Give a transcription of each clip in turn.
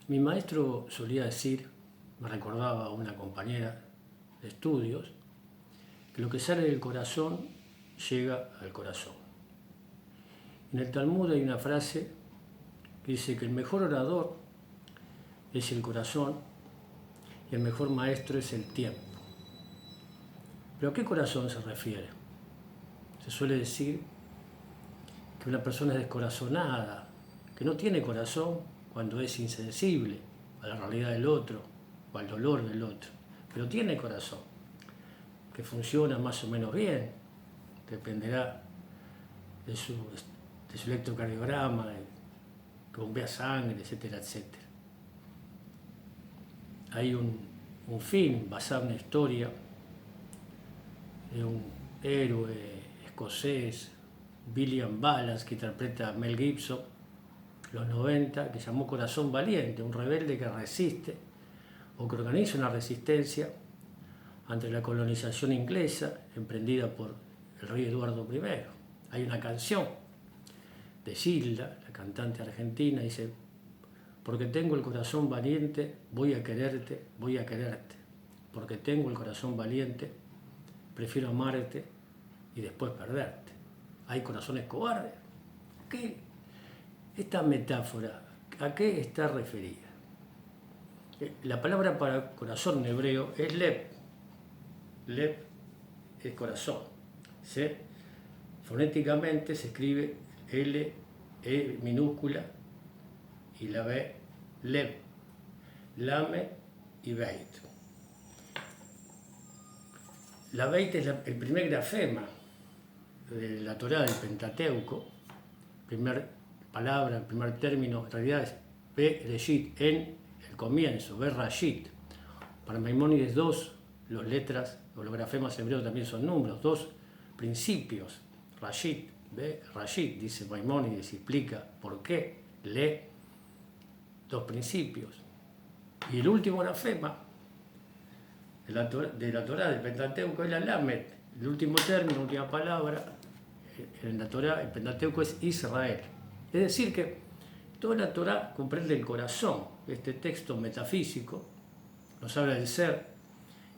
Mi maestro solía decir, me recordaba a una compañera de estudios, que lo que sale del corazón llega al corazón. En el Talmud hay una frase que dice que el mejor orador es el corazón y el mejor maestro es el tiempo. ¿Pero a qué corazón se refiere? Se suele decir que una persona es descorazonada, que no tiene corazón cuando es insensible a la realidad del otro o al dolor del otro, pero tiene corazón, que funciona más o menos bien, dependerá de su electrocardiograma, que bombea sangre, etcétera, etcétera. Hay un film basado en una historia de un héroe escocés, William Wallace, que interpreta a Mel Gibson, los 90, que llamó Corazón Valiente, un rebelde que resiste o que organiza una resistencia ante la colonización inglesa emprendida por el rey Eduardo I. Hay una canción de Gilda, la cantante argentina, dice: porque tengo el corazón valiente, voy a quererte, voy a quererte. Porque tengo el corazón valiente, prefiero amarte y después perderte. Hay corazones cobardes. ¿Qué? Esta metáfora, ¿a qué está referida? La palabra para corazón en hebreo es lev. Lev es corazón. Fonéticamente se escribe L, E minúscula y la B, lev, lame y beit. La beit es el primer grafema de la Torá del Pentateuco, primer palabra, el primer término, en realidad es Bereshit, en el comienzo, Bereshit. Para Maimónides las letras o los grafemas hebreos también son números, dos principios, Rashit, Rashit, dice Maimónides, y explica por qué lee dos principios. Y el último grafema de la Torá del Pentateuco es la Lamed, el último término, la última palabra. En la Torá, el Pentateuco es Israel. Es decir, que toda la Torá comprende el corazón. Este texto metafísico nos habla del ser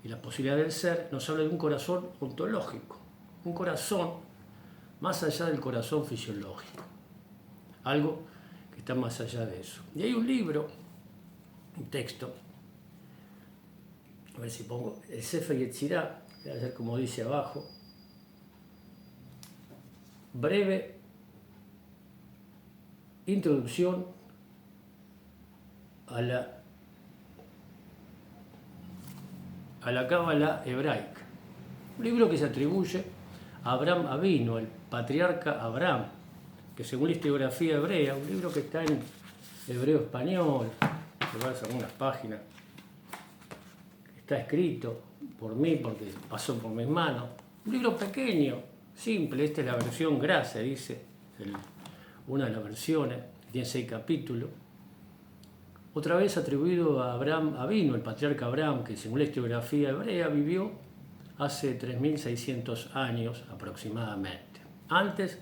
y la posibilidad del ser, nos habla de un corazón ontológico, un corazón más allá del corazón fisiológico, algo que está más allá de eso. Y hay un libro, un texto, a ver si pongo el Sefer Yetzirah, voy a hacer como dice abajo, breve introducción a la Cábala hebraica. Un libro que se atribuye a Abraham Avinu, el patriarca Abraham, que según la historiografía hebrea, un libro que está en hebreo español, que vas a algunas páginas, está escrito por mí porque pasó por mis manos. Un libro pequeño, simple, esta es la versión grasa, dice, una de las versiones, tiene 6 capítulos. Otra vez atribuido a Abraham Avinu, el patriarca Abraham, que según la historiografía hebrea vivió hace 3.600 años aproximadamente. Antes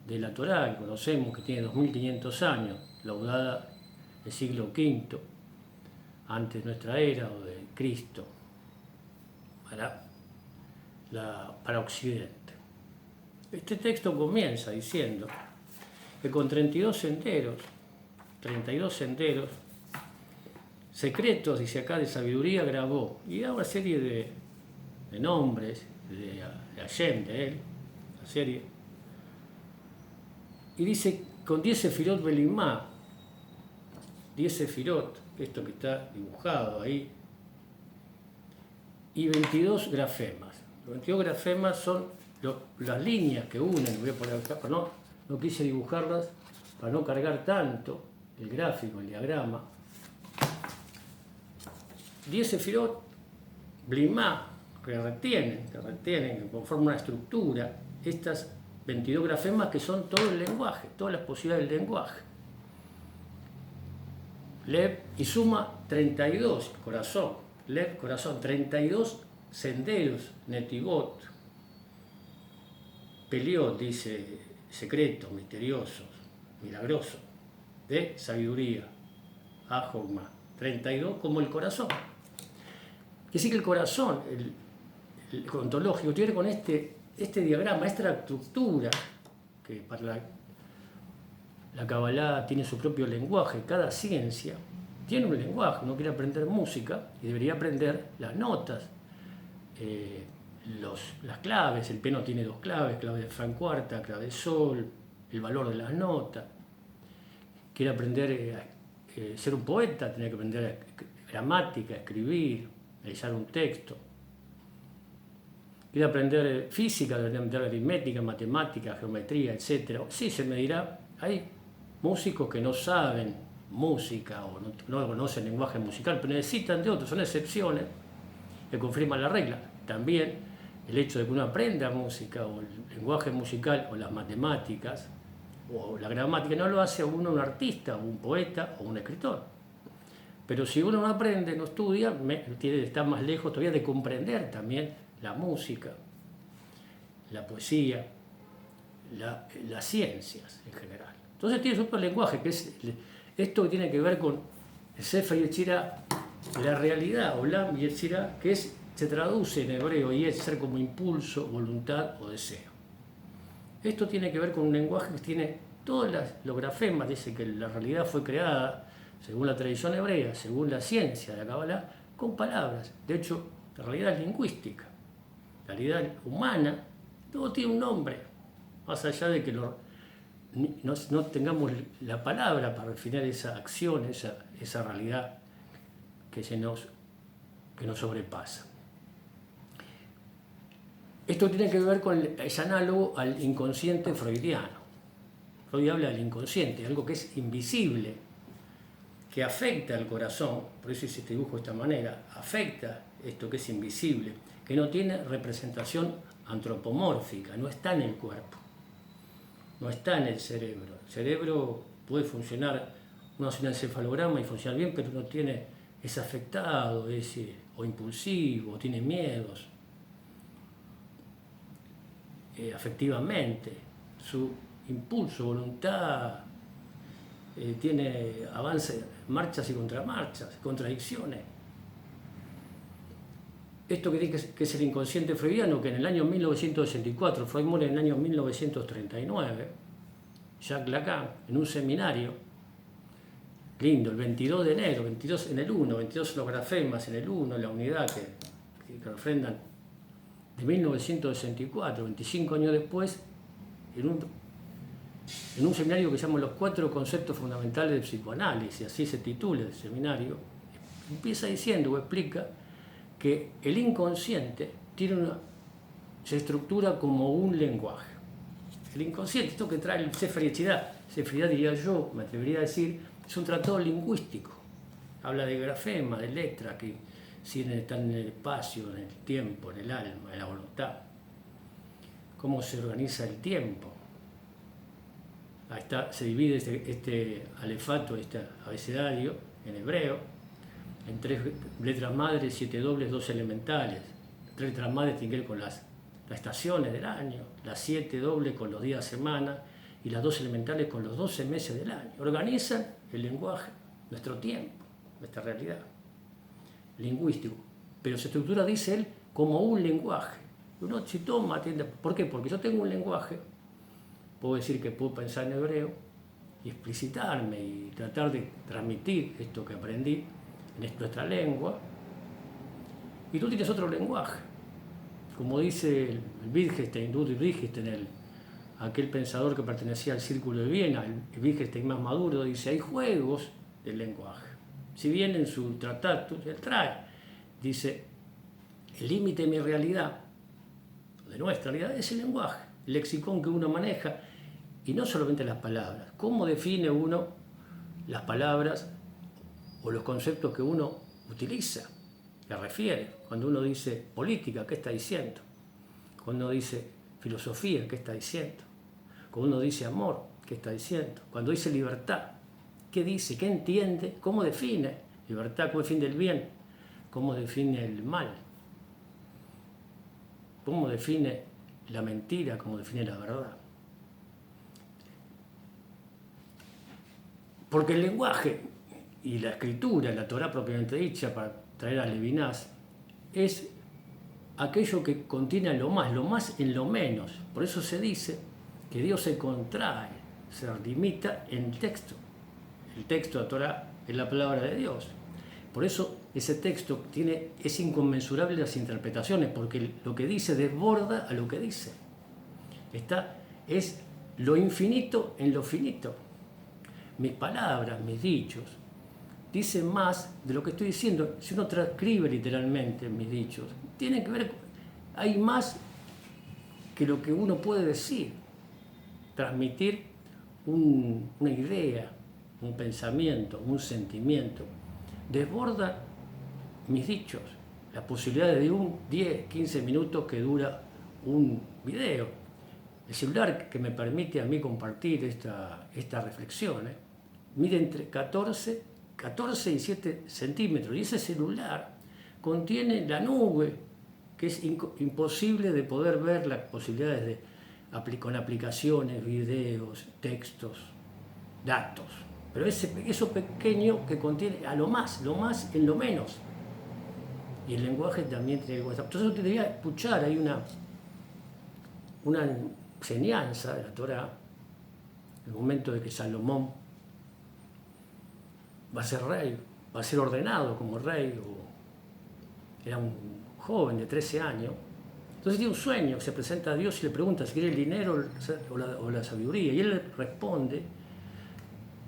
de la Torá, que conocemos que tiene 2.500 años, laudada del siglo V, antes de nuestra era o de Cristo, para Occidente. Este texto comienza diciendo que con 32 senderos secretos, dice acá, de sabiduría grabó, y da una serie de nombres de Hashem, de él, la serie, y dice con 10 sefirot belimá, 10 sefirot, esto que está dibujado ahí, y 22 grafemas. Los 22 grafemas son las líneas que unen, voy a poner acá, pero no quise dibujarlas para no cargar tanto el gráfico, el diagrama. 10 sefirot, blimá, que retienen, que conforman una estructura, estas 22 grafemas que son todo el lenguaje, todas las posibilidades del lenguaje. Lev y suma 32, corazón, Lev, corazón, 32 senderos, netivot, peliot, dice, secretos, misteriosos, milagrosos, de sabiduría. Ajogma. 32 como el corazón. Quiere decir que el corazón, el ontológico, tiene con este diagrama, esta estructura, que para la Kabbalah tiene su propio lenguaje, cada ciencia tiene un lenguaje. Uno quiere aprender música y debería aprender las notas, las claves. El piano tiene 2 claves, clave de Fa cuarta, clave de sol, el valor de las notas. Quiere aprender a ser un poeta, tiene que aprender gramática, escribir, analizar un texto. Quiere aprender física, debe aprender aritmética, matemática, geometría, etc. Sí, se me dirá, hay músicos que no saben música o no conocen lenguaje musical, pero necesitan de otros, son excepciones que confirman la regla. También el hecho de que uno aprenda música o el lenguaje musical o las matemáticas o la gramática no lo hace a uno un artista, o un poeta o un escritor. Pero si uno no aprende, no estudia, está más lejos todavía de comprender también la música, la poesía, las ciencias en general. Entonces tiene su propio lenguaje, que es esto que tiene que ver con el Sefer Yetzirah, la realidad, Olam Yetzirah, que se traduce en hebreo y es ser como impulso, voluntad o deseo. Esto tiene que ver con un lenguaje que tiene todos los grafemas, dice que la realidad fue creada, según la tradición hebrea, según la ciencia de la Kabbalah, con palabras. De hecho, la realidad es lingüística, la realidad humana, todo tiene un nombre, más allá de que no tengamos la palabra para definir esa acción, esa realidad que nos sobrepasa. Esto tiene que ver es análogo al inconsciente freudiano. Freud habla del inconsciente, algo que es invisible, que afecta al corazón, por eso hice este dibujo de esta manera, afecta esto que es invisible, que no tiene representación antropomórfica, no está en el cuerpo, no está en el cerebro. El cerebro puede funcionar, uno hace un encefalograma y funciona bien, pero no es afectado, o impulsivo, o tiene miedos. Afectivamente, su impulso, voluntad, tiene avance, marchas y contramarchas, contradicciones. Esto que dice que es el inconsciente freudiano, que en el año 1964, Freud muere en el año 1939, Jacques Lacan, en un seminario, lindo, el 22 de enero, 22 en el 1, 22 los grafemas en el 1, la unidad que refrendan de 1964, 25 años después, en un seminario que se llama Los 4 conceptos fundamentales del psicoanálisis, así se titula el seminario, empieza diciendo o explica que el inconsciente se estructura como un lenguaje. El inconsciente, esto que trae el Sefer Yetzirah, diría yo, me atrevería a decir, es un tratado lingüístico. Habla de grafema, de letra, que están en el espacio, en el tiempo, en el alma, en la voluntad. Cómo se organiza el tiempo. Ahí está, se divide este alefato, este abecedario en hebreo, en 3 letras madres, 7 dobles, 2 elementales. 3 letras madres tienen que ver con las estaciones del año, las 7 dobles con los días de semana y las 2 elementales con los 12 meses del año. Organizan el lenguaje, nuestro tiempo, nuestra realidad, lingüístico. Pero se estructura, dice él, como un lenguaje. Uno si toma, atiende. ¿Por qué? Porque yo tengo un lenguaje, puedo decir que puedo pensar en hebreo y explicitarme y tratar de transmitir esto que aprendí en nuestra lengua, y tú tienes otro lenguaje. Como dice el Wittgenstein, Ludwig Wittgenstein, aquel pensador que pertenecía al Círculo de Viena, el Wittgenstein más maduro, dice, hay juegos del lenguaje. Si bien en su tratado, él trae, dice, el límite de mi realidad, de nuestra realidad, es el lenguaje, el lexicón que uno maneja, y no solamente las palabras. ¿Cómo define uno las palabras o los conceptos que uno utiliza, que refiere? Cuando uno dice política, ¿qué está diciendo? Cuando uno dice filosofía, ¿qué está diciendo? Cuando uno dice amor, ¿qué está diciendo? Cuando dice libertad, ¿qué dice? ¿Qué entiende? ¿Cómo define libertad? ¿Cómo define el bien? ¿Cómo define el mal? ¿Cómo define la mentira? ¿Cómo define la verdad? Porque el lenguaje y la escritura, la Torá propiamente dicha, para traer a Levinas, es aquello que contiene lo más en lo menos. Por eso se dice que Dios se contrae, se limita en el texto. El texto de la Torá es la palabra de Dios. Por eso ese texto es inconmensurable las interpretaciones, porque lo que dice desborda a lo que dice. Es lo infinito en lo finito. Mis palabras, mis dichos, dicen más de lo que estoy diciendo. Si uno transcribe literalmente mis dichos, tiene que ver, hay más que lo que uno puede decir. Transmitir una idea, un pensamiento, un sentimiento, desborda mis dichos, las posibilidades de un 10, 15 minutos que dura un video. El celular que me permite a mí compartir esta reflexión, mide entre 14 y 7 centímetros, y ese celular contiene la nube, que es imposible de poder ver las posibilidades con aplicaciones, videos, textos, datos. Pero eso pequeño que contiene lo más en lo menos. Y el lenguaje también tiene WhatsApp. Entonces yo te voy a escuchar, hay una enseñanza de la Torá, el momento de que Salomón va a ser rey, va a ser ordenado como rey, era un joven de 13 años. Entonces tiene un sueño, se presenta a Dios y le pregunta si quiere el dinero o la sabiduría. Y él le responde: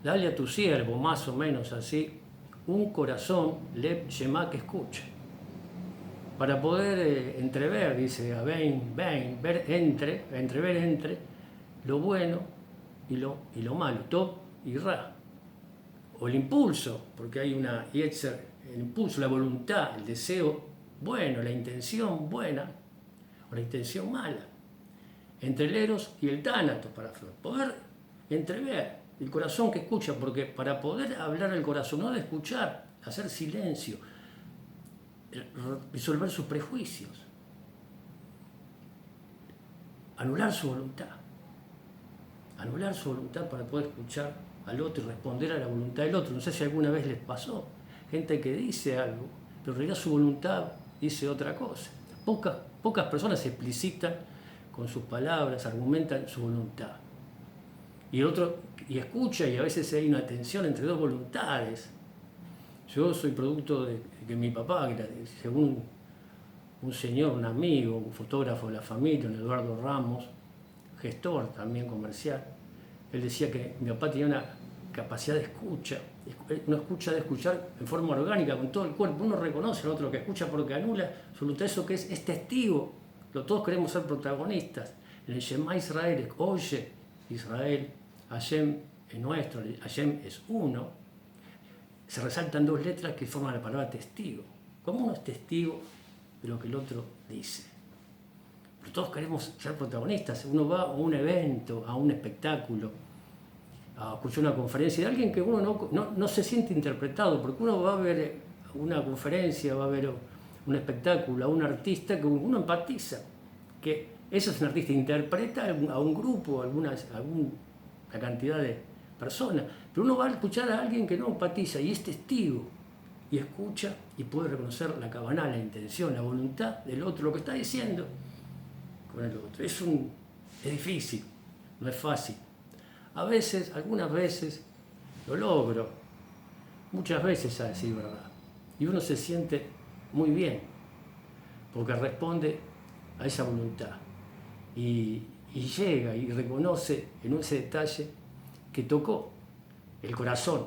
dale a tu siervo, más o menos así, un corazón, lev shema, que escuche. Para poder entrever, dice, ver entre lo bueno y lo malo, top y ra. O el impulso, porque hay el impulso, la voluntad, el deseo bueno, la intención buena o la intención mala. Entre el eros y el tánatos, para poder entrever. El corazón que escucha, porque para poder hablar el corazón, no de escuchar, hacer silencio, disolver sus prejuicios, anular su voluntad para poder escuchar al otro y responder a la voluntad del otro. No sé si alguna vez les pasó, gente que dice algo, pero en realidad su voluntad dice otra cosa. Pocas personas explicitan con sus palabras, argumentan su voluntad. Y el otro escucha, y a veces hay una tensión entre dos voluntades. Yo soy producto de que mi papá, según un señor, un amigo, un fotógrafo de la familia, un Eduardo Ramos, gestor también comercial, él decía que mi papá tenía una capacidad de escucha de escuchar en forma orgánica, con todo el cuerpo. Uno reconoce al otro que escucha porque anula su voluntad, eso que es testigo. Todos queremos ser protagonistas. En el Shema Israel, oye Israel, Hashem es nuestro, Hashem es uno. Se resaltan dos letras que forman la palabra testigo. ¿Cómo uno es testigo de lo que el otro dice? Pero todos queremos ser protagonistas. Uno va a un evento, a un espectáculo, a escuchar una conferencia de alguien que uno no se siente interpretado, porque uno va a ver una conferencia, va a ver un espectáculo, a un artista que uno empatiza, que ese es un artista, interpreta a un grupo, a alguna cantidad de personas, pero uno va a escuchar a alguien que no empatiza y es testigo, y escucha y puede reconocer la cabana, la intención, la voluntad del otro, lo que está diciendo con el otro. Es difícil, no es fácil. Algunas veces lo logro, muchas veces a decir verdad, y uno se siente muy bien, porque responde a esa voluntad, y llega y reconoce en ese detalle que tocó el corazón,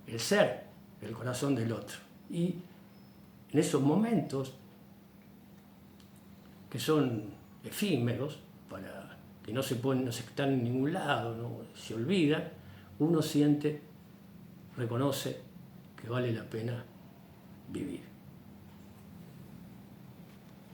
el ser, el corazón del otro. Y en esos momentos, que son efímeros, que no se están en ningún lado, no se olvidan, uno reconoce que vale la pena vivir.